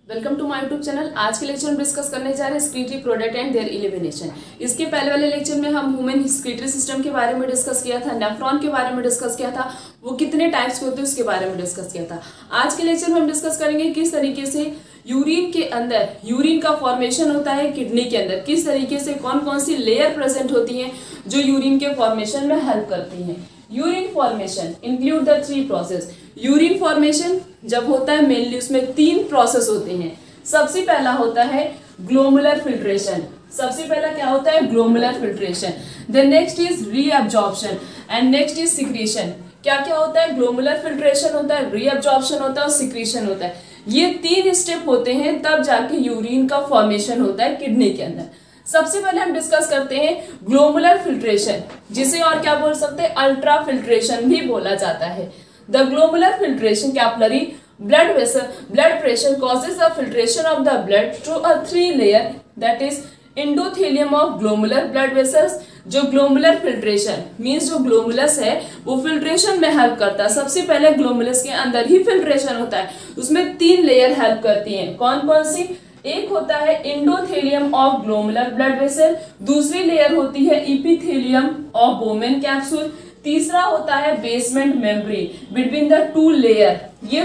Welcome to my YouTube channel. आज के lecture में डिस्कस करने जा रहे हैं excretory product and their elimination. इसके पहले वाले लेक्चर में हम ह्यूमन एक्सक्रीटरी सिस्टम के बारे में डिस्कस किया था, नेफ्रॉन के बारे में डिस्कस किया था, वो कितने टाइप्स के होते हैं उसके बारे में डिस्कस किया था। आज के लेक्चर में हम डिस्कस करेंगे किस तरीके से यूरिन के अंदर यूरिन का फॉर्मेशन होता है, किडनी के अंदर किस तरीके से कौन कौन सी लेयर प्रेजेंट होती हैं जो यूरिन के फॉर्मेशन में हेल्प करती हैं। Urine formation include the 3 process. Urine formation जब होता है मेनली उसमें 3 प्रोसेस होते हैं। सबसे पहला होता है ग्लोमुलर फिल्ट्रेशन। सबसे पहला क्या होता है? Glomerular filtration. Then next is reabsorption and next is secretion. क्या क्या होता है? ग्लोमुलर फिल्ट्रेशन होता है, रीअब्जॉर्प्शन होता है और सिक्रीशन होता है। ये 3 स्टेप होते हैं तब जाके यूरिन का फॉर्मेशन होता है किडनी के अंदर। सबसे पहले हम डिस्कस करते हैं ग्लोमुलर फिल्ट्रेशन, जिसे और क्या बोल सकते हैं? अल्ट्रा फिल्ट्रेशन भी बोला जाता है। The glomerular filtration capillary blood pressure causes the filtration of the blood through a 3 layer that is endothelium of glomerular blood vessels। जो ग्लोमुलर फिल्ट्रेशन मीन्स जो ग्लोमुलस है वो फिल्ट्रेशन में हेल्प करता है। सबसे पहले ग्लोमुलस के अंदर ही फिल्ट्रेशन होता है, उसमें 3 लेयर हेल्प करती हैं। कौन कौन सी? एक होता है endothelium of glomerular blood vessel, दूसरी लेयर होती है एपिथेलियम ऑफ बोमेन कैप्सूल, तीसरा होता है basement membrane between the 2 layer. ये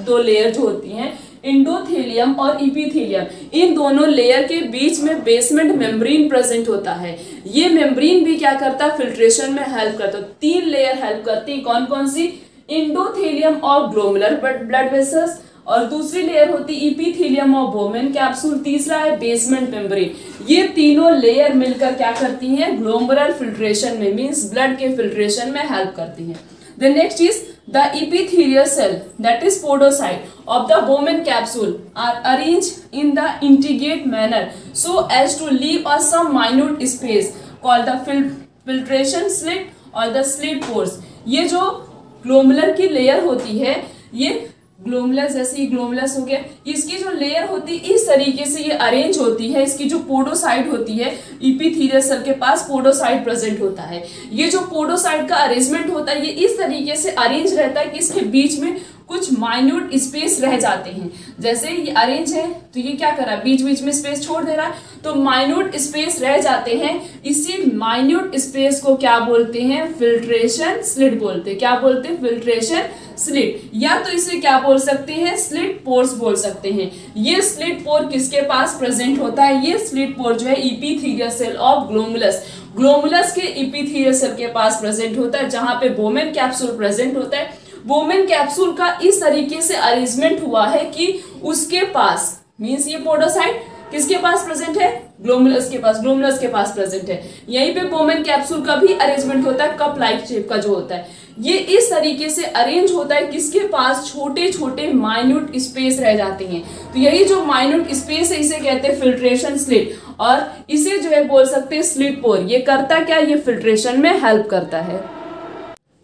दो लेयर जो होती हैं एंडोथेलियम और एपिथेलियम, इन दोनों लेयर के बीच में बेसमेंट मेम्ब्रेन प्रेजेंट होता है। ये मेम्ब्रेन भी क्या करता है? फिल्ट्रेशन में हेल्प करता है। 3 लेयर हेल्प करती है। कौन कौन सी? Endothelium of glomerular blood vessels और दूसरी लेयर होती है एपिथेलियम ऑफ बोमेन कैप्सूल, तीसरा है बेसमेंट मेम्ब्रेन। ये तीनों लेयर मिलकर क्या करती हैं? ग्लोमुलर फिल्ट्रेशन में मींस ब्लड के फिल्ट्रेशन में हेल्प करती हैं। The next is the epithelial cell that is podocyte of the Bowman capsule are arranged in the integrate manner so as to leave a some minute space called the filtration slit or the slit pores। ये जो glomerular की layer होती है, ये ग्लोमुलस जैसे ही ग्लोमुलस हो गया, इसकी जो लेयर होती है इस तरीके से ये अरेंज होती है। इसकी जो पोडोसाइट होती है, एपिथेलियल सेल के पास पोडोसाइट प्रेजेंट होता है। ये जो पोडोसाइट का अरेंजमेंट होता है ये इस तरीके से अरेंज रहता है कि इसके बीच में कुछ माइन्यूट स्पेस रह जाते हैं। जैसे ये अरेंज है तो ये क्या कर रहा है? बीच बीच में स्पेस छोड़ दे रहा है, तो माइन्यूट स्पेस रह जाते हैं। इसी माइन्यूट स्पेस को क्या बोलते हैं? फिल्ट्रेशन स्लिट बोलते हैं। क्या बोलते हैं? फिल्ट्रेशन स्लिट, या तो इसे क्या बोल सकते हैं? स्लिट पोर्स बोल सकते हैं। ये स्लिट पोर किसके पास प्रेजेंट होता है? ये स्लिट पोर जो है एपिथेलियल सेल ऑफ ग्लोमुलस, ग्लोमुलस के एपिथेलियल सेल के पास प्रेजेंट होता है, जहां पे बोमेन कैप्सूल प्रेजेंट होता है। बोमेन कैप्सूल का इस तरीके से अरेंजमेंट हुआ है कि उसके पास मींस ये पोडोसाइट किसके पास प्रेजेंट है? ग्लोमुलस के पास, ग्लोमुलस के पास प्रेजेंट है। यहीं पे बोमेन कैप्सूल का भी अरेंजमेंट होता है, कप लाइक शेप का जो होता है। ये इस तरीके से अरेंज होता है किसके पास? छोटे छोटे माइन्यूट स्पेस रह जाते हैं। तो यही जो माइन्यूट स्पेस है इसे कहते हैं फिल्ट्रेशन स्लिट, और इसे जो है बोल सकते हैं स्लिट पोर। ये करता क्या? ये फिल्ट्रेशन में हेल्प करता है।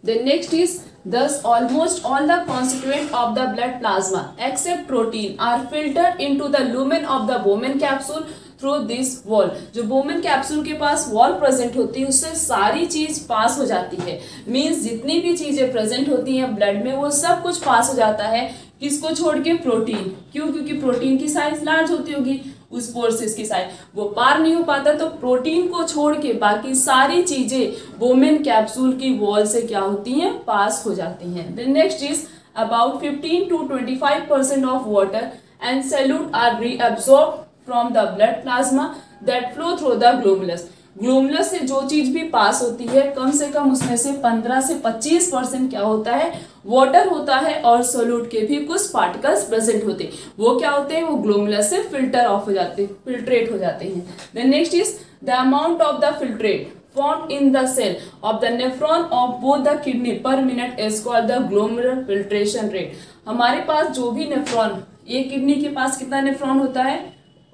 Then next is thus almost all the constituent of the blood plasma except protein are filtered into the lumen of the Bowman capsule through this wall। जो बोमेन कैप्सूल के पास wall present होती है उससे सारी चीज पास हो जाती है। मींस जितनी भी चीजें प्रेजेंट होती हैं ब्लड में वो सब कुछ पास हो जाता है। किसको छोड़ के? प्रोटीन। क्यों? क्योंकि प्रोटीन की साइज लार्ज होती होगी, उस पोर से इसकी साइज वो पार नहीं हो पाता, तो प्रोटीन को छोड़ के बाकी सारी चीजें बोमेन कैप्सूल की वॉल से क्या होती हैं? पास हो जाती हैं। Then next is about 15 to 25% of water and solute are reabsorb from the blood plasma that flow through the glomerulus. Glomerulus से जो चीज भी पास होती है कम से कम उसमें से 15 से 25% क्या होता है? वाटर होता है, और सोल्यूट के भी कुछ पार्टिकल्स प्रेजेंट होते हैं। वो क्या होते हैं? वो ग्लोमुलस से फिल्टर ऑफ हो जाते हैं, फिल्ट्रेट हो जाते हैं। Then next is the amount of the filtrate formed in the cell of the nephron of both the kidney per minute is called the glomerular filtration rate। हमारे पास जो भी नेफ्रॉन, एक किडनी के पास कितना नेफ्रॉन होता है?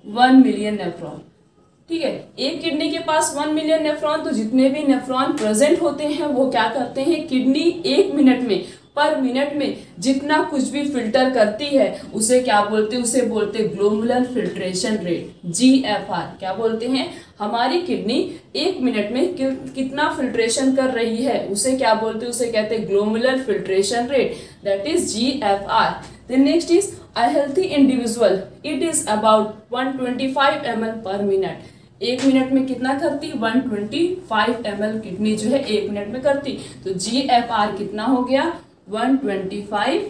1 मिलियन नेफ्रॉन। ठीक है, एक किडनी के पास 1 मिलियन नेफ्रॉन, तो जितने भी नेफ्रॉन प्रेजेंट होते हैं वो क्या करते हैं? किडनी 1 मिनट में, पर मिनट में जितना कुछ भी फिल्टर करती है उसे क्या बोलते हैं? उसे बोलते हैं ग्लोमुलर फिल्ट्रेशन रेट, GFR। क्या बोलते हैं? हमारी किडनी 1 मिनट में कितना फिल्ट्रेशन कर रही है उसे क्या बोलते हैं? उसे कहते हैं glomerular filtration rate, that is GFR। Then next is A healthy individual, it is about 125 ml per minute. एक मिनट में कितना करती? 125 ml किडनी जो है एक मिनट में करती। तो GFR कितना हो गया? 125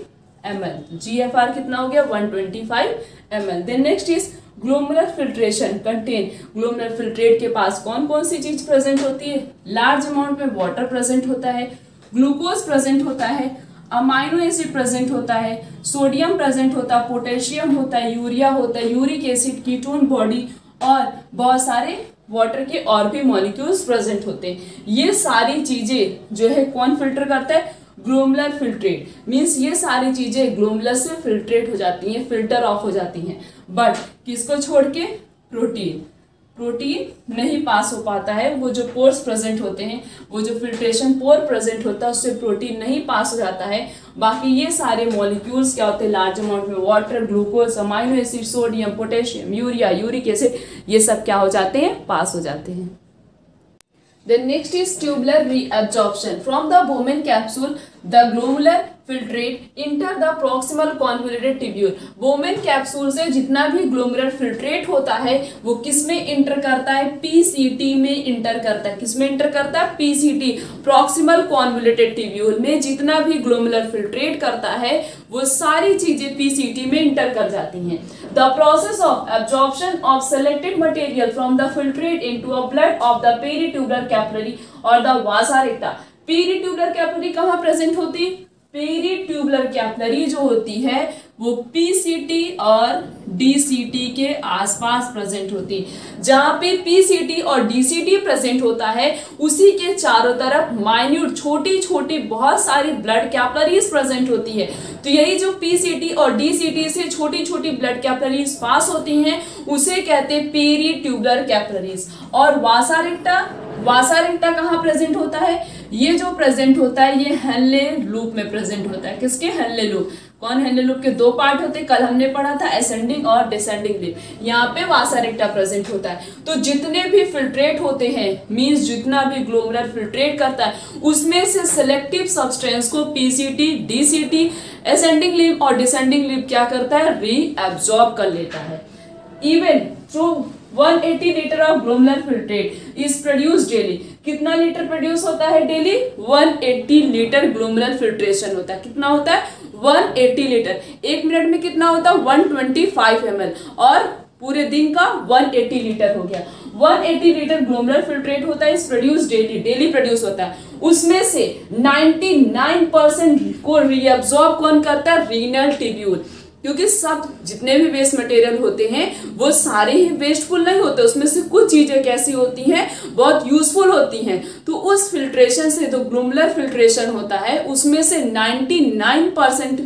ml। GFR कितना हो गया? 125 ml। Then next is glomerular filtration content. Glomerular filtrate के पास कौन कौन सी चीज प्रेजेंट होती है? लार्ज अमाउंट में वाटर प्रेजेंट होता है, ग्लूकोज प्रेजेंट होता है, अमाइनो एसिड प्रेजेंट होता है, सोडियम प्रेजेंट होता है, पोटेशियम होता है, यूरिया होता है, यूरिक एसिड, कीटोन बॉडी और बहुत सारे वाटर के और भी मॉलिक्यूल्स प्रेजेंट होते हैं। ये सारी चीजें जो है कौन फिल्टर करता है? Glomerular filtrate. मीन्स ये सारी चीजें ग्लोमेरुलर से फिल्ट्रेट हो जाती हैं, फिल्टर ऑफ हो जाती हैं। बट किसको छोड़ के? प्रोटीन। प्रोटीन नहीं पास हो पाता है। वो जो पोर्स प्रेजेंट होते हैं, वो जो फिल्ट्रेशन पोर प्रेजेंट होता है, उससे प्रोटीन नहीं पास हो जाता है। बाकी ये सारे मॉलिक्यूल्स क्या होते हैं? लार्ज अमाउंट में water, glucose, amino acid, sodium, potassium, urea, uric acid, ये सब क्या हो जाते हैं? पास हो जाते हैं। Then next is tubular reabsorption. From the Bowman capsule, the glomerular filtrate enter the proximal convoluted tubule. Bowman capsule से जितना भी glomerular filtrate होता है वो किस में इंटर करता है? PCT में इंटर करता है। किस में इंटर करता है? PCT, proximal convoluted tubule में जितना भी glomerular filtrate करता है वो सारी चीजें PCT में इंटर कर जाती हैं। The process of absorption of selected material from the filtrate into a blood of the peritubular capillary or the vasa recta. Peritubular capillary कहाँ प्रेजेंट होती? पेरीट्यूबुलर कैपिलरी जो होती है वो पीसीटी और डीसीटी के आसपास प्रेजेंट होती है। जहां पे पीसीटी और डीसीटी प्रेजेंट होता है उसी के चारों तरफ माइन्यूट छोटी छोटी बहुत सारी ब्लड कैपिलरीज प्रेजेंट होती है। तो यही जो पीसीटी और डीसीटी से छोटी छोटी ब्लड कैपिलरीज पास होती हैं उसे कहते हैं पेरीट्यूबुलर कैपिलरीज। और वासा रेक्टा कहाँ प्रेजेंट होता है? ये जो प्रेजेंट होता है ये हेनले लूप में प्रेजेंट होता है। किसके? Henle loop. कौन? हेनले लूप के दो पार्ट होते हैं, कल हमने पढ़ा था असेंडिंग और डिसेंडिंग लिप। यहाँ पे वासा रेक्टा प्रेजेंट होता है। तो जितने भी फिल्ट्रेट होते हैं, मींस जितना भी ग्लोमेरुलर फिल्ट्रेट करता है उसमें से सिलेक्टिव सब्सटेंस को पीसीटी, डीसीटी, असेंडिंग लिप और डिसेंडिंग लिप क्या करता है? रीअब्सॉर्ब कर लेता है। Even through 180 litre of glomerular filtrate is produce daily. कितना लीटर प्रोड्यूस होता है डेली? 180 लीटर ग्लोमेरुलर फिल्ट्रेशन होता है। कितना होता है? 180 लीटर। एक मिनट में कितना होता है? 125 ml और पूरे दिन का 180 लीटर हो गया। 180 लीटर ग्लोमेरुलर फिल्ट्रेट होता है, इज प्रोड्यूस डेली प्रोड्यूस होता है। उसमें से 99% को रीअब्सॉर्ब कौन करता है? Renal tubule. क्योंकि सब जितने भी वेस्ट मटेरियल होते हैं वो सारे ही वेस्टफुल नहीं होते, उसमें से कुछ चीजें कैसी होती हैं? बहुत यूजफुल होती हैं। तो उस फिल्ट्रेशन से जो ग्लोमेरुलर फिल्ट्रेशन होता है उसमें से 99%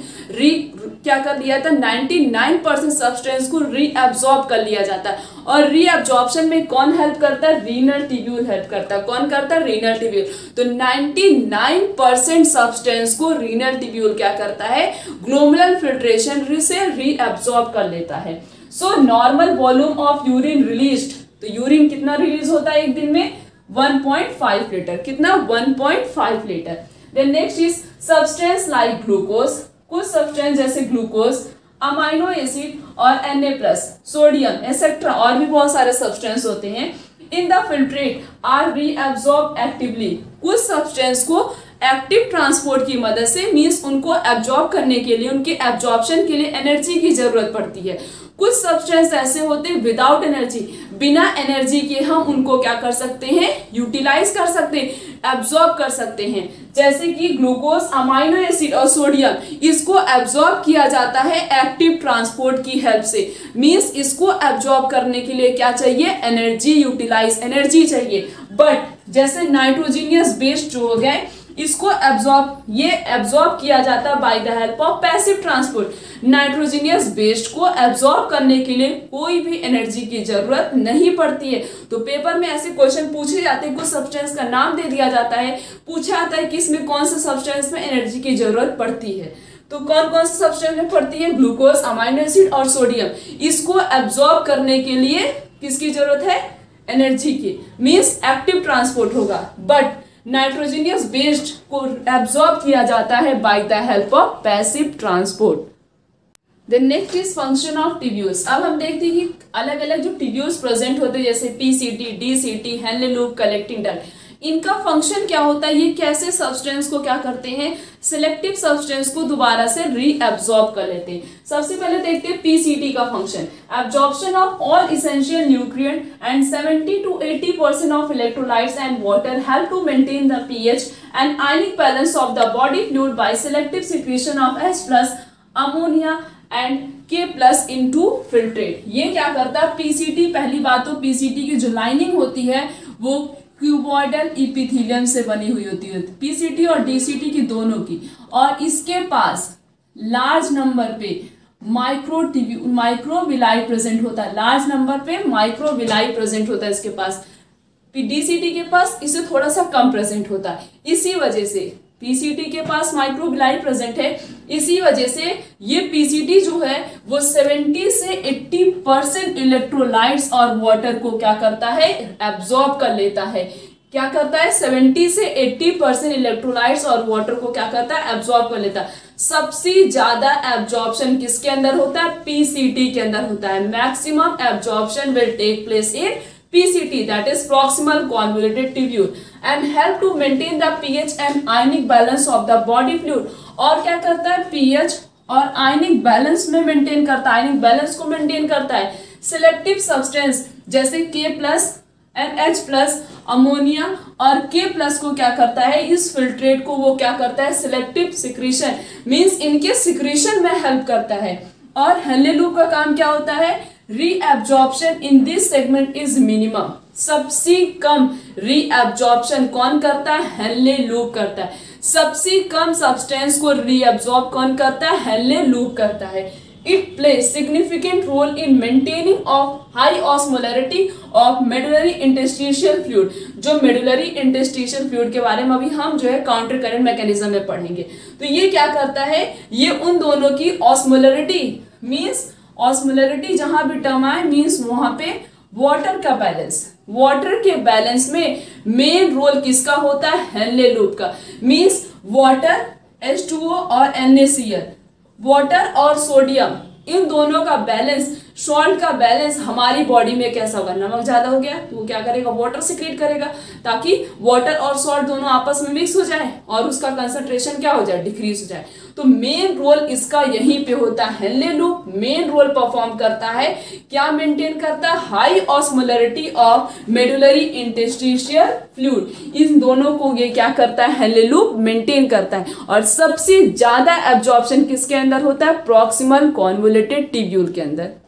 क्या कर लिया था? 99% सब्सटेंस को रीअब्सॉर्ब कर लिया जाता है। और रीअब्सॉर्प्शन में कौन हेल्प करता है? रीनल ट्यूब्यूल हेल्प करता है। कौन करता है? Renal tubule. तो 99% सब्सटेंस को रीनल ट्यूब्यूल क्या करता है? ग्लोमेरुलर फिल्ट्रेशन से रीअब्सॉर्ब कर लेता है। So normal volume of urine released, तो यूरिन कितना रिलीज होता है एक दिन में? 1.5 लीटर। कितना? 1.5 litre. Then next is substance like glucose. कुछ सब्सटेंस जैसे ग्लूकोज, अमाइनो एसिड और Na+, सोडियम एक्सेट्रा और भी बहुत सारे सब्सटेंस होते हैं in the filtrate are reabsorb actively. कुछ सब्सटेंस को एक्टिव ट्रांसपोर्ट की मदद से, मींस उनको एब्जॉर्ब करने के लिए, उनके एब्जॉर्प्शन के लिए एनर्जी की जरूरत पड़ती है। कुछ सब्सटेंस ऐसे होते हैं विदाउट एनर्जी, बिना एनर्जी के हम उनको क्या कर सकते हैं? यूटिलाइज कर सकते हैं, एब्जॉर्ब कर सकते हैं। जैसे कि ग्लूकोज, अमाइनो एसिड और सोडियम, इसको एब्जॉर्ब किया जाता है एक्टिव ट्रांसपोर्ट की हेल्प से। मींस इसको एब्जॉर्ब करने के लिए क्या चाहिए? एनर्जी, यूटिलाइज एनर्जी चाहिए। बट जैसे नाइट्रोजीनियस बेस जो हो गए, इसको एब्जॉर्ब किया जाता है by the help of passive transport. Nitrogenous waste को एब्जॉर्ब करने के लिए कोई भी एनर्जी की जरूरत नहीं पड़ती है। तो पेपर में ऐसे क्वेश्चन पूछे जाते हैं, कुछ सब्सटेंस का नाम दे दिया जाता है, पूछा जाता है कि इसमें कौन से सब्सटेंस में एनर्जी की जरूरत पड़ती है। तो कौन कौन से सब्सटेंस में पड़ती है? ग्लूकोज, अमाइनो एसिड और सोडियम। इसको एब्जॉर्ब करने के लिए किसकी जरूरत है? एनर्जी की, मींस एक्टिव ट्रांसपोर्ट होगा। बट नाइट्रोजीनियस वेस्ट को एब्जॉर्ब किया जाता है by the help of passive transport. Then next is function of tubules. अब हम देखते हैं कि अलग अलग जो टिब्यूल्स प्रेजेंट होते हैं जैसे PCT, DCT, Henle loop, collecting duct, इनका फंक्शन क्या होता है, ये कैसे सब्सटेंस को क्या करते हैं, सिलेक्टिव सब्सटेंस को दोबारा से रीअब्सॉर्ब कर लेते हैं। सबसे पहले देखते हैं पीसीटी का function, absorption of all essential nutrient and 70 to 80% of electrolytes and water help to maintain the pH and ionic balance of the body fluid by selective secretion of H+, ammonia and K+ into filtrate. ये क्या करता है, PCT, पहली बात तो PCT की जो lining होती है वो क्यूबॉइडल इपिथेलियम से बनी हुई होती है, पीसीटी और डीसीटी की दोनों की, और इसके पास लार्ज नंबर पे माइक्रोविलाई प्रेजेंट होता है, लार्ज नंबर पे माइक्रोविलाई प्रेजेंट होता है इसके पास। डीसीटी के पास इसे थोड़ा सा कम प्रेजेंट होता है। इसी वजह से पीसीटी के पास माइक्रोविलाई प्रेजेंट है, इसी वजह से ये पीसीटी जो है वो 70 से 80% इलेक्ट्रोलाइट्स और वाटर को क्या करता है, एब्जॉर्ब कर लेता है। क्या करता है, 70 से 80% इलेक्ट्रोलाइट्स और वाटर को क्या करता है, एब्जॉर्ब कर लेता है। सबसे ज्यादा एब्जॉर्प्शन किसके अंदर होता है, पीसीटी के अंदर होता है। Maximum absorption will take place in PCT, that is proximal convoluted tubule, and help to maintain the pH and ionic balance of the body fluid। और क्या करता है, pH और आयनिक बैलेंस में मेंटेन करता है, आयनिक बैलेंस को maintain करता है। सिलेक्टिव सब्सटेंस जैसे K+ एंड H+, अमोनिया और K+ को क्या करता है, इस फिल्ट्रेट को वो क्या करता है, सिलेक्टिव सिक्रीशन, मींस इनके सिक्रीशन में हेल्प करता है। और हेनले लूप का काम क्या होता है, reabsorption in this segment is minimum. सबसे कम रीअब्जॉर्प्शन कौन करता है, हेनले लूप करता है। सबसे कम सब्सटेंस को रीअब्जॉर्ब कौन करता है, हेनले लूप करता है। It play significant role in maintaining of high osmolarity of medullary interstitial fluid. जो मेडुलरी इंटरस्टिशियल फ्लूइड के बारे में अभी हम जो है काउंटर करंट मैकेनिज्म में पढ़ेंगे। तो ये क्या करता है, ये उन दोनों की ऑस्मोलरिटी, मींस ऑस्मोलरिटी जहां भी टर्म आए मींस वहां पे वाटर का बैलेंस, वाटर के बैलेंस में मेन रोल किसका होता है, हेनले लूप का। मींस वाटर H2O और NaCl, वाटर और सोडियम, इन दोनों का बैलेंस, सॉल्ट का बैलेंस हमारी बॉडी में कैसा होगा, नमक ज्यादा हो गया तो वो क्या करेगा, वाटर सिक्रीट करेगा, ताकि वाटर और सॉल्ट दोनों आपस में मिक्स हो जाए और उसका कंसंट्रेशन क्या हो जाए, डिक्रीज हो जाए। तो मेन रोल इसका यहीं पे होता है। Henle loop main role perform करता है, क्या मेंटेन करता है, high osmolarity of medullary interstitial fluid. इन दोनों को ये क्या करता है, हेनले लूप मेंटेन करता है। और सबसे ज्यादा एब्जॉर्प्शन किसके अंदर होता है, प्रॉक्सिमल कॉन्वोल्यूटेड ट्यूब्यूल के अंदर।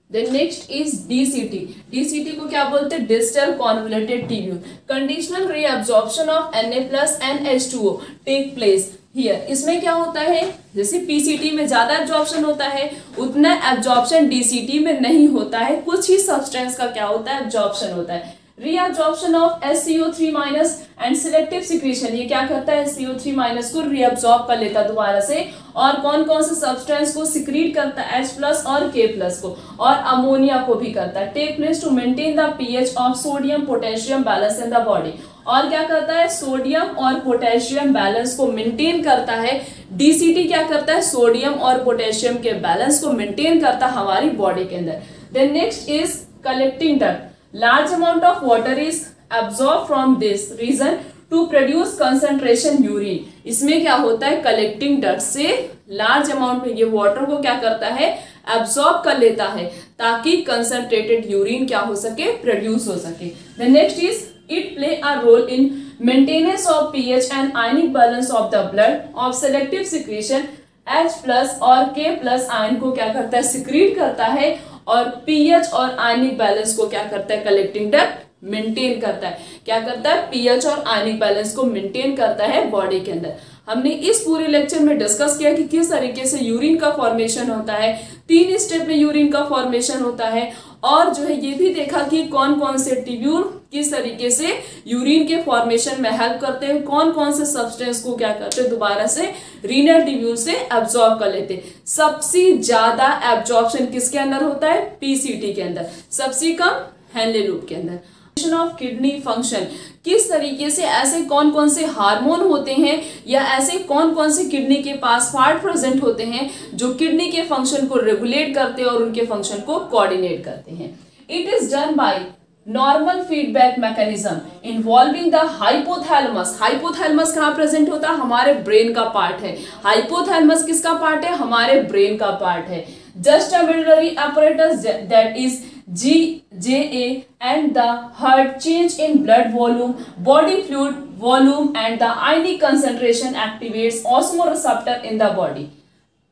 Then next is DCT। DCT को क्या बोलते हैं, distal convoluted tubule. Conditional reabsorption of Na+ and H2O take place here. इसमें क्या होता है, जैसे पीसीटी में ज्यादा एब्जॉर्प्शन होता है उतना एब्जॉर्प्शन डीसीटी में नहीं होता है। कुछ ही सब्सटेंस का क्या होता है, एब्जॉर्प्शन होता है। Reabsorption of SCO3- and selective secretion, ये क्या करता है, SCO3- को रीअब्जॉर्ब कर लेता है दोबारा से। और कौन कौन से सब्सटेंस को सिक्रीट करता है, H+ और K+ को, और अमोनिया को भी करता है। Take place to maintain the pH of sodium potassium balance in the body. और क्या करता है, सोडियम और पोटेशियम बैलेंस को मेंटेन करता है। डीसीटी क्या करता है, सोडियम और पोटेशियम के बैलेंस को मेंटेन करता है हमारी बॉडी के अंदर। Then next is collecting duct. Large amount of water is absorbed from this region to produce concentration urine। इसमें क्या होता है, कलेक्टिंग डक्ट से लार्ज अमाउंट में ये वाटर को क्या करता है, एब्सॉर्ब कर लेता है, ताकि कंसंट्रेटेड यूरिन क्या हो सके, प्रोड्यूस हो सके। The next is it play a role in maintenance of pH and ionic balance of the blood of selective secretion. H+ और K+ आयन को क्या करता है, सिक्रीट करता है, और पीएच और आयनिक बैलेंस को क्या करता है, कलेक्टिंग डक्ट मेंटेन करता है। क्या करता है, पीएच और आयनिक बैलेंस को मेंटेन करता है बॉडी के अंदर। हमने इस पूरे लेक्चर में डिस्कस किया कि किस तरीके से यूरिन का फॉर्मेशन होता है, 3 स्टेप में यूरिन का फॉर्मेशन होता है, और जो है ये भी देखा कि कौन कौन से ट्यूब्यूल किस तरीके से यूरिन के फॉर्मेशन में हेल्प करते हैं, कौन कौन से सब्सटेंस को क्या करते हैं, दोबारा से रीनल ट्यूब्यूल से एब्जॉर्ब कर लेते हैं। सबसे ज्यादा एब्जॉर्प्शन किसके अंदर होता है, पीसीटी के अंदर, सबसे कम हेनले लूप के अंदर। ऑफ किडनी फंक्शन, किस तरीके से ऐसे कौन कौन से हार्मोन होते हैं या ऐसे कौन कौन से किडनी के पास पार्ट प्रेजेंट होते हैं जो किडनी के फंक्शन को रेगुलेट करते हैं और उनके फंक्शन को कोऑर्डिनेट करते हैं। It is done by normal feedback mechanism involving the hypothalamus. Hypothalamus कहाँ प्रेजेंट होता है? हमारे ब्रेन का पार्ट है। हाइपोथैलेमस किसका पार्ट है? हमारे ब्रेन का पार्ट है। Justamedullary apparatus, that is GJA, and the heart change in blood volume, body fluid volume and the ionic concentration activates osmoreceptor in the body.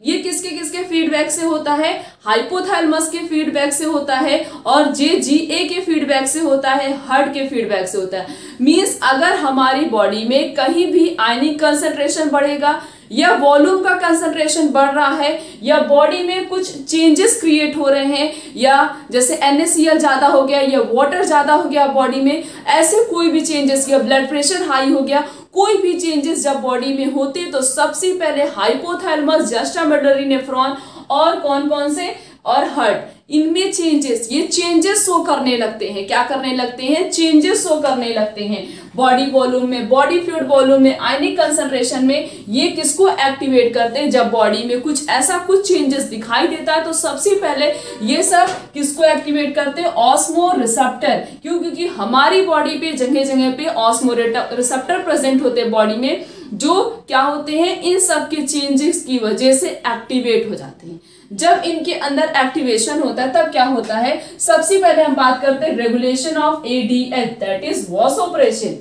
ये किसके किसके फीडबैक से होता है? हाइपोथैलेमस के फीडबैक से होता है और JGA के फीडबैक से होता है, हार्ट के फीडबैक से होता है। मींस अगर हमारी बॉडी में कहीं भी आयनिक कंसंट्रेशन बढ़ेगा या वॉल्यूम का कंसंट्रेशन बढ़ रहा है या बॉडी में कुछ चेंजेस क्रिएट हो रहे हैं या जैसे NaCl ज्यादा हो गया या वाटर ज्यादा हो गया बॉडी में, ऐसे कोई भी चेंजेस या ब्लड प्रेशर हाई हो गया, कोई भी चेंजेस जब बॉडी में होते तो सबसे पहले हाइपोथैलेमस, जस्टामेडुलरी नेफ्रॉन और कौन कौन से और हार्ट, इनमें चेंजेस, ये चेंजेस शो करने लगते हैं। क्या करने लगते हैं? चेंजेस शो करने लगते हैं बॉडी वॉल्यूम में, बॉडी फ्लूइड वॉल्यूम में, आयनिक कंसंट्रेशन में। ये किसको एक्टिवेट करते हैं? जब बॉडी में कुछ ऐसा कुछ चेंजेस दिखाई देता है तो सबसे पहले ये सब किसको एक्टिवेट करते हैं? Osmo receptor. क्यों? क्योंकि हमारी बॉडी पे जगह जगह पे ऑस्मो रिसेप्टर प्रेजेंट होते हैं बॉडी में, जो क्या होते हैं? इन सब के चेंजेस की वजह से एक्टिवेट हो जाते हैं। जब इनके अंदर एक्टिवेशन होता है तब क्या होता है? सबसे पहले हम बात करते हैं regulation of ADH, that is vasopressin.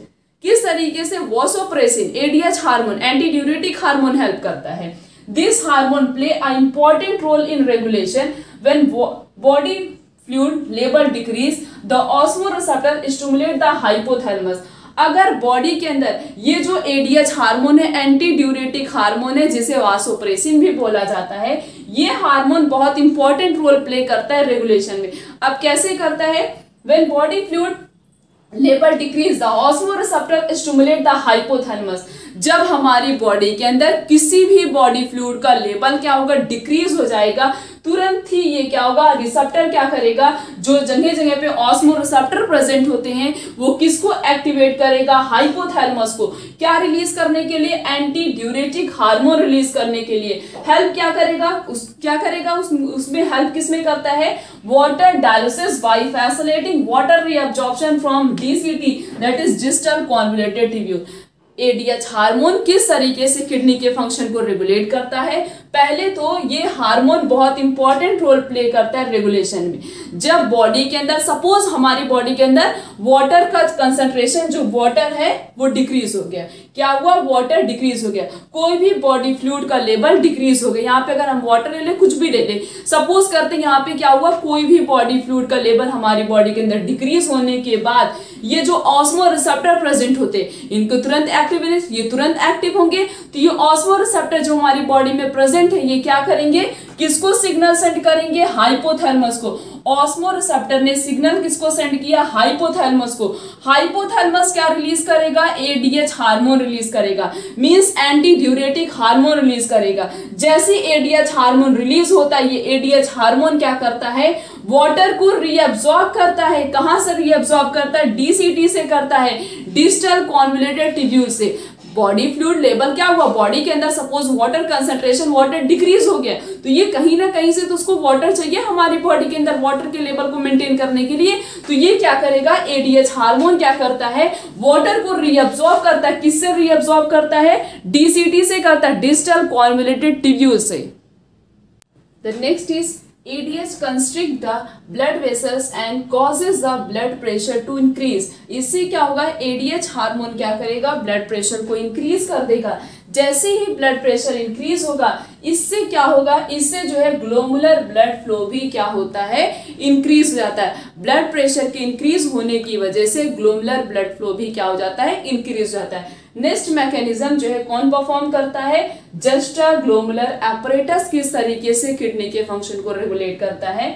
किस तरीके से vasopressin, ADH hormone, anti diuretic hormone help करता है। This hormone play a important role in regulation when body fluid level decrease the osmo receptor stimulate the hypothalamus. अगर body के अंदर ये जो ADH हार्मोन है, एंटी ड्यूरेटिक हार्मोन है, जिसे वासोप्रेसिन भी बोला जाता है, ये हार्मोन बहुत इंपॉर्टेंट रोल प्ले करता है रेगुलेशन में। अब कैसे करता है? When body fluid level decrease the osmo receptor stimulate the hypothalamus. जब हमारी बॉडी के अंदर किसी भी बॉडी फ्लूइड का लेवल क्या होगा? डिक्रीज हो जाएगा, तुरंत ही ये क्या होगा? रिसेप्टर क्या करेगा? जो जगह जगह पे ऑस्मो रिसेप्टर प्रेजेंट होते हैं वो किसको एक्टिवेट करेगा? हाइपोथैलेमस को। क्या रिलीज करने के लिए? एंटी ड्यूरेटिक हार्मोन रिलीज करने के लिए। हेल्प क्या करेगा? उसमें हेल्प किसमें करता है? Water dialysis by facilitating water reabsorption from DCT, that is distal convoluted tubule. ADH hormone किस तरीके से किडनी के फंक्शन को रेगुलेट करता है? पहले तो ये हार्मोन बहुत इंपॉर्टेंट रोल प्ले करता है रेगुलेशन में। जब बॉडी के अंदर, सपोज हमारी बॉडी के अंदर वाटर का कंसंट्रेशन, जो वाटर है वो डिक्रीज हो गया, क्या हुआ? वाटर डिक्रीज हो गया। कोई भी बॉडी फ्लूइड का लेवल डिक्रीज हो गया। यहाँ पे अगर हम वाटर ले लें, कुछ भी ले लें, सपोज करते हैं यहाँ पे क्या हुआ? कोई भी बॉडी फ्लूइड का लेवल हमारी बॉडी के अंदर डिक्रीज होने के बाद ये जो ऑस्मो रिसेप्टर प्रेजेंट होते, इनको तुरंत एक्टिवेट, ये तुरंत एक्टिव होंगे। तो ये ऑस्मो रिसेप्टर जो हमारी बॉडी में प्रेजेंट है, ये क्या करेंगे? किसको सिग्नल सेंड करेंगे? हाइपोथैलेमस को। ऑस्मो रिसेप्टर ने सिग्नल किसको सेंड किया? हाइपोथैलेमस को। हाइपोथैलेमस क्या रिलीज करेगा? ADH हार्मोन रिलीज करेगा, means anti diuretic hormone release करेगा। जैसे ADH हार्मोन रिलीज होता है, ये ADH हार्मोन क्या करता है? वाटर को रीअब्सॉर्ब करता है। कहां से रीअब्सॉर्ब करता है? DCT से करता है, डिस्टल कॉन्वोल्यूटेड ट्यूब्यूल से। बॉडी फ्लूइड लेवल क्या हुआ? बॉडी के अंदर suppose water concentration, water decrease हो गया, तो ये कहीं ना कहीं से तो उसको वाटर चाहिए हमारी बॉडी के अंदर वाटर के लेवल को मेंटेन करने के लिए। तो ये क्या करेगा? ADH हार्मोन क्या करता है? वाटर को रीअब्सॉर्ब करता है। किससे रीअब्सॉर्ब करता है? DCT से करता है, डिस्टल कॉन्वोल्यूटेड ट्यूब्यूल से। The next is ADH constrict the blood vessels and causes the blood pressure to increase। इससे क्या होगा? ADH हार्मोन क्या करेगा? ब्लड प्रेशर को इंक्रीज कर देगा। जैसे ही ब्लड प्रेशर इंक्रीज होगा, इससे क्या होगा? इससे जो है ग्लोमुलर ब्लड फ्लो भी क्या होता है? इंक्रीज हो जाता है। ब्लड प्रेशर के इंक्रीज होने की वजह से ग्लोमुलर ब्लड फ्लो भी क्या हो जाता है? इंक्रीज हो जाता है। नेक्स्ट मैकेनिज्म जो है कौन परफॉर्म करता है? जस्टाग्लोमुलर एपरेटस किस तरीके से किडनी के फंक्शन को रेगुलेट करता है?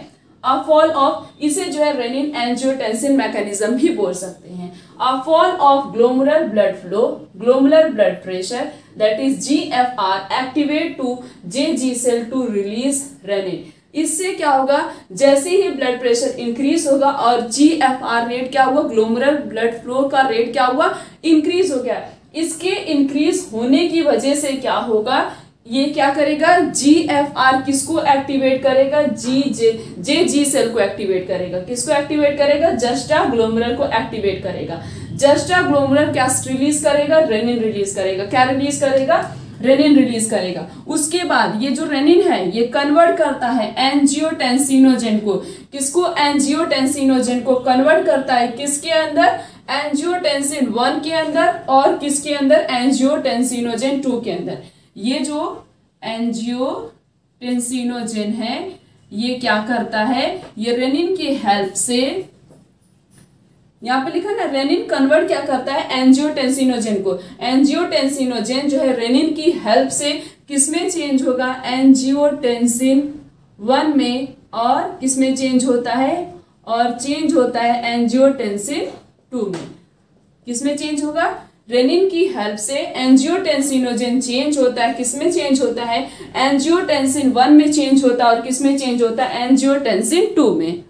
अ फॉल ऑफ, इसे जो है रेनिन एंजियोटेंसिन मैकेनिज्म भी बोल सकते हैं। A fall of glomerular blood flow, glomerular blood pressure, that is GFR activate to JG cell to release renin. इससे क्या होगा, जैसे ही ब्लड प्रेशर इंक्रीज होगा और GFR रेट क्या हुआ, ग्लोमेरुलर ब्लड फ्लो का रेट क्या हुआ, इंक्रीज हो गया। इसके इंक्रीज होने की वजह से क्या होगा, ये क्या करेगा, GFR किसको एक्टिवेट करेगा, जी सेल को एक्टिवेट करेगा। किसको एक्टिवेट करेगा, जस्टा ग्लोमेरुलर को एक्टिवेट करेगा। जस्टा ग्लोमेरुलर क्या रिलीज करेगा, रेनिन रिलीज करेगा। क्या रिलीज करेगा, रेनिन रिलीज करेगा। उसके बाद ये जो रेनिन है ये कन्वर्ट करता है एंजियोटेंसिनोजेन को। किसको, एंजियोटेंसिनोजेन को कन्वर्ट करता है किसके अंदर, एंजियोटेंसिन 1 के अंदर और किसके अंदर, एंजियोटेंसिनोजेन 2 के अंदर। ये जो एंजियोटेंसिनोजेन है ये क्या करता है, ये रेनिन की हेल्प से, यहाँ पे लिखा ना, रेनिन कन्वर्ट क्या करता है, एंजियोटेंसिनोजेन को। एंजियोटेंसिनोजेन जो है रेनिन की हेल्प से किसमें चेंज होगा, एंजियोटेंसिन 1 में, और किसमें चेंज होता है, और चेंज होता है एंजियोटेंसिन 2 में। किसमें चेंज होगा, रेनिन की हेल्प से एंजियोटेंसिनोजेन चेंज होता है। किसमें चेंज होता है, एंजियोटेंसिन 1 में चेंज होता है और किसमें चेंज होता है, एंजियोटेंसिन 2 में।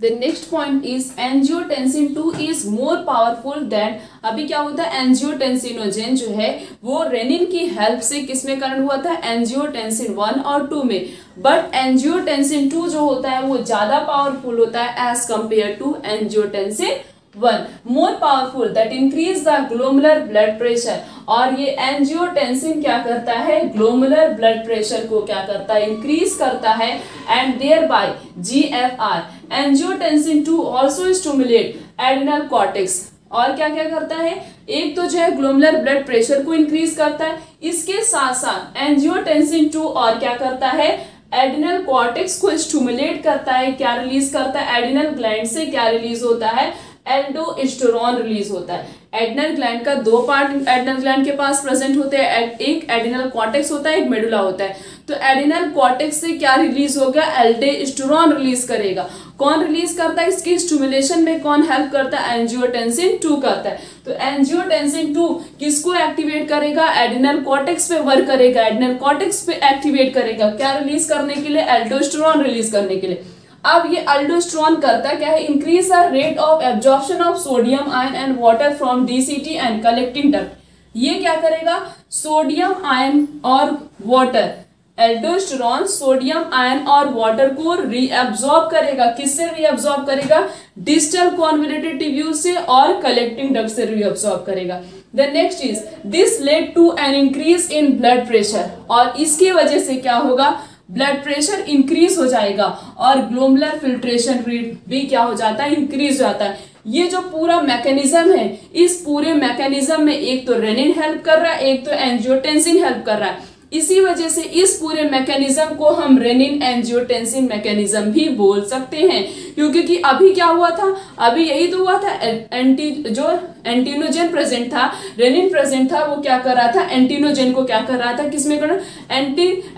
The next point is angiotensin 2 is more powerful than, अभी क्या होता है, एंजियोटेंसिनोजेन जो है वो रेनिन की हेल्प से किसमें कन्वर्ट हुआ था, एंजियोटेंसिन 1 और 2 में। बट एंजियोटेंसिन 2 जो होता है वो ज्यादा पावरफुल होता है as compare to angiotensin 1, more powerful, that increase the glomerular blood pressure. और ये एंजियोटेंसिन क्या करता है, ग्लोमेरुलर ब्लड प्रेशर को क्या करता है, इंक्रीज करता है, and thereby GFR। Angiotensin 2 also stimulate adrenal cortex. और क्या क्या करता है, एक तो जो है ग्लोमेरुलर ब्लड प्रेशर को इंक्रीज करता है, इसके साथ साथ एंजियोटेंसिन 2 और क्या करता है, एड्रिनल कॉर्टेक्स को स्टिमुलेट करता है। क्या रिलीज करता है, एड्रिनल ग्लैंड से क्या रिलीज होता है, एल्डोस्टेरोन रिलीज होता है। एड्रिनल ग्लैंड का दो पार्ट एड्रिनल ग्लैंड के पास प्रेजेंट होते हैं, एक एड्रिनल कॉर्टेक्स होता है, एक मेडुला होता है। तो एड्रिनल कॉर्टेक्स से क्या रिलीज होगा, एल्डोस्टेरोन रिलीज करेगा। कौन रिलीज करता है, इसकी स्टिमुलेशन में कौन हेल्प करता है, एंजियोटेंसिन 2 करता है। तो एंजियोटेंसिन 2 किसको एक्टिवेट करेगा, एड्रिनल कॉर्टेक्स पे वर्क करेगा, एड्रिनल कॉर्टेक्स पे एक्टिवेट करेगा। क्या रिलीज करने के लिए, एल्डोस्टेरोन रिलीज करने के लिए। अब ये एल्डोस्टेरोन करता क्या है, increase the rate of absorption of sodium ion and water from DCT and collecting duct. ये क्या करेगा, सोडियम आयन और वाटर, एल्डोस्टेरोन सोडियम आयन और वाटर को रीअब्सॉर्ब करेगा। किससे रीअब्सॉर्ब करेगा, डिस्टल कॉन्वोल्यूटेड ट्यूब्यूल से और कलेक्टिंग डक्ट से रीअब्सॉर्ब करेगा। The next is this lead to an increase in blood pressure. और इसकी वजह से क्या होगा, ब्लड प्रेशर इंक्रीज हो जाएगा और ग्लोमेरुलर फिल्ट्रेशन रेट भी क्या हो जाता है, इंक्रीज हो जाता है। ये जो पूरा मैकेनिज्म है, इस पूरे मैकेनिज्म में एक तो रेनिन हेल्प कर रहा है, एक तो एंजियोटेंसिन हेल्प कर रहा है। इसी वजह से इस पूरे मैकेनिज्म को हम रेनिन एंजियोटेंसिन मैकेनिज्म भी बोल सकते हैं। क्योंकि कि अभी क्या हुआ था, अभी यही तो हुआ था, एंटीनोजेन प्रेजेंट था, रेनिन प्रेजेंट था, वो क्या कर रहा था, एंटीनोजेन को क्या कर रहा था, किसमें कन्वर्ट,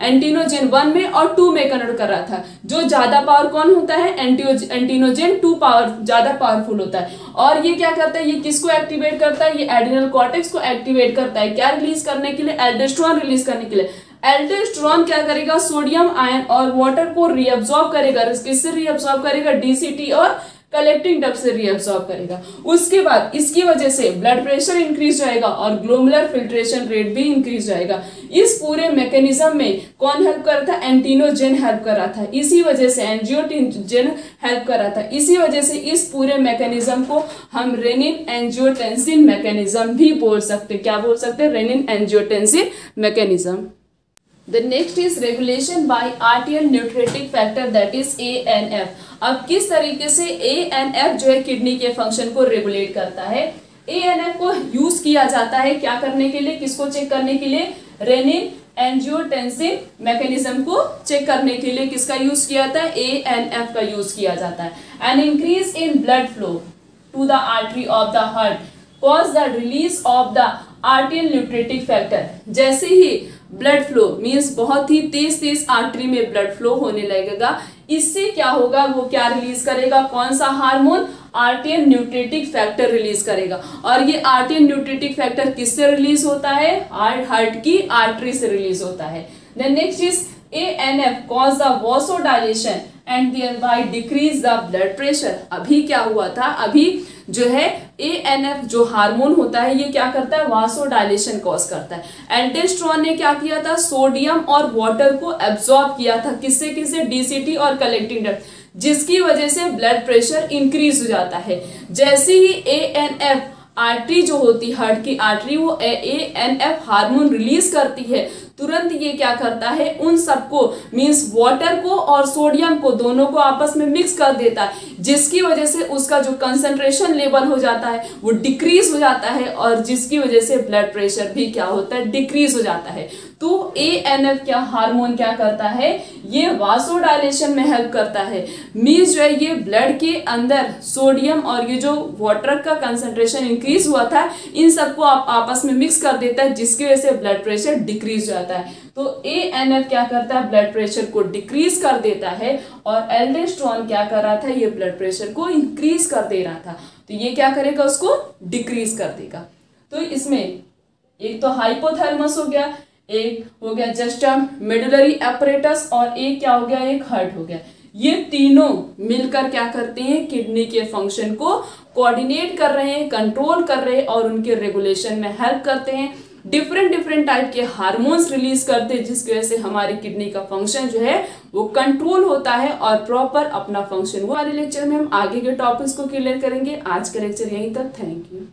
एंटीनोजेन 1 में और 2 में कन्वर्ट कर रहा था। जो ज्यादा पावर कौन होता है, एंटीनोजेन 2 पावर ज्यादा पावरफुल होता है। और ये क्या करता है, ये किसको एक्टिवेट करता है, ये एड्रिनल कॉर्टेक्स को एक्टिवेट करता है। क्या रिलीज करने के लिए, एल्डोस्टेरोन रिलीज करने के लिए। एल्डोस्टेरोन क्या करेगा, सोडियम आयन और वाटर को रीअब्सॉर्ब करेगा। किससे रीअब्सॉर्ब करेगा, DCT और कलेक्टिंग डक्ट से रीअब्सॉर्ब करेगा। उसके बाद इसकी वजह से ब्लड प्रेशर इंक्रीज जाएगा और ग्लोमेरुलर फिल्ट्रेशन रेट भी इंक्रीज जाएगा। इस पूरे मैकेनिज्म में कौन हेल्प कर रहा था, एंटीनोजेन हेल्प कर रहा था। इसी वजह से एंजियोटेंसिन हेल्प कर रहा था। इसी वजह से इस पूरे मैकेनिज्म को हम रेनिन एंजियोटेंसिन मैकेनिज्म भी बोल सकते। क्या बोल सकते, renin angiotensin mechanism. The next is regulation by arterial nephrotic factor that is ANF। अब किस तरीके से ANF जो है किडनी के फंक्शन को रेगुलेट करता है। ANF को यूज किया जाता है क्या करने के लिए, किसको चेक करने के लिए, रेनिन एंजियोटेंसिन मैकेनिज्म को चेक करने के लिए किसका यूज किया जाता है, ANF का यूज किया जाता है। An increase in blood flow to the artery of the heart cause the release of the atrial natriuretic factor. जैसे ही ब्लड फ्लो मीन्स बहुत ही तेज तेज आर्टरी में ब्लड फ्लो होने लगेगा, इससे क्या होगा, वो क्या रिलीज करेगा, कौन सा हार्मोन, आर्टियल न्यूट्रेटिक फैक्टर रिलीज करेगा। और ये आर्टियल न्यूट्रेटिक फैक्टर किससे रिलीज होता है, हार्ट की आर्टरी से रिलीज होता है। Then next is ANF cause the vasodilation and thereby decrease the blood pressure. अभी क्या हुआ था, अभी जो है ANF जो हार्मोन होता है ये क्या करता है, वासोडाइलेशन कॉज करता है। एल्डोस्टेरोन ने क्या किया था, सोडियम और वाटर को एब्जॉर्ब किया था, किससे किससे, DCT और कलेक्टिंग डक्ट, जिसकी वजह से ब्लड प्रेशर इंक्रीज हो जाता है। जैसे ही ANF आर्टरी जो होती है, हार्ट की आर्टरी, वो ANF हार्मोन रिलीज करती है, तुरंत ये क्या करता है, उन सबको मींस वाटर को और सोडियम को दोनों को आपस में मिक्स कर देता है, जिसकी वजह से उसका जो कंसंट्रेशन लेवल हो जाता है वो डिक्रीज हो जाता है, और जिसकी वजह से ब्लड प्रेशर भी क्या होता है, डिक्रीज हो जाता है। तो ANF क्या हार्मोन क्या करता है, ये वासोडाइलेशन में हेल्प करता है। मींस जो है ये ब्लड के अंदर सोडियम और ये जो वाटर का कंसंट्रेशन इंक्रीज हुआ था, इन सबको आप आपस में मिक्स कर देता है, जिसकी वजह से ब्लड प्रेशर डिक्रीज हो जाता है। तो ANF क्या करता है, ब्लड प्रेशर को डिक्रीज कर देता है, और एल्डोस्टेरोन क्या कर रहा था, ये ब्लड प्रेशर को इंक्रीज कर दे रहा था, तो ये क्या करेगा, उसको डिक्रीज कर देगा। तो इसमें एक तो हाइपोथैलेमस हो गया, एक हो गया जस्टम मेडुलरी एपरेटस, और एक क्या हो गया, एक हार्ट हो गया। ये तीनों मिलकर क्या करते हैं, किडनी के फंक्शन को कोऑर्डिनेट कर रहे हैं, कंट्रोल कर रहे हैं, और उनके रेगुलेशन में हेल्प करते हैं। डिफरेंट टाइप के हार्मोन्स रिलीज करते हैं, जिसकी वजह से हमारी किडनी का फंक्शन जो है वो कंट्रोल होता है और प्रॉपर अपना फंक्शन। वो हमारे लेक्चर में हम आगे के टॉपिक्स को क्लियर करेंगे। आज का लेक्चर यहीं तक, थैंक यू।